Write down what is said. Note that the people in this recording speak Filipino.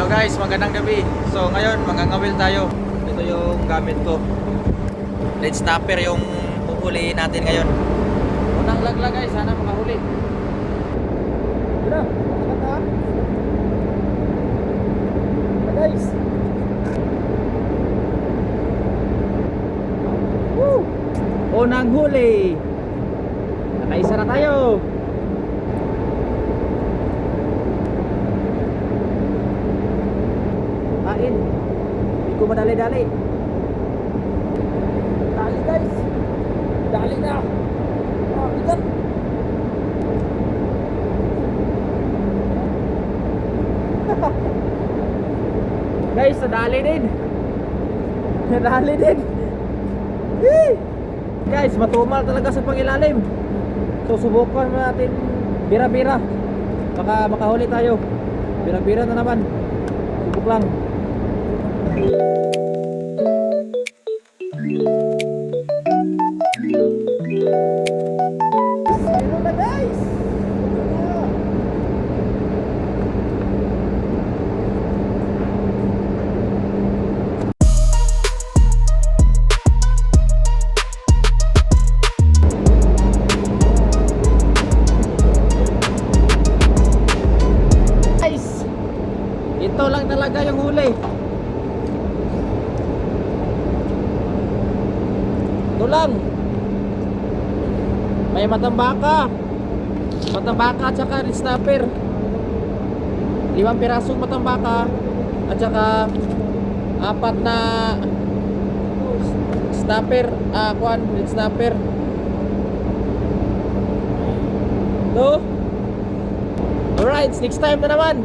guys, magandang gabi. So ngayon, mangangawil tayo. Ito yung gamit ko. Lead snapper yung pupuliin natin ngayon. Unang lagla guys, sana makahuli. Wala, makakata. Guys. Woo! Unang huli. Nakaisa na tayo. Kain. Hindi ko madali-dali. Dali guys. Dali na. Oh, bigat. Guys, nadali din. Nadali din. Hee! Guys, matumal talaga sa pangilalim. So subukan natin bira-bira. Baka makahuli tayo. Bira-bira na naman. Subok lang. Meron na guys. Ito lang talaga yung huli. Ito lang. May matambaka. Matambaka at saka red snapper. 5 pirasong matambaka at saka 4 na snapper, red snapper. Ito. Alright, next time na naman.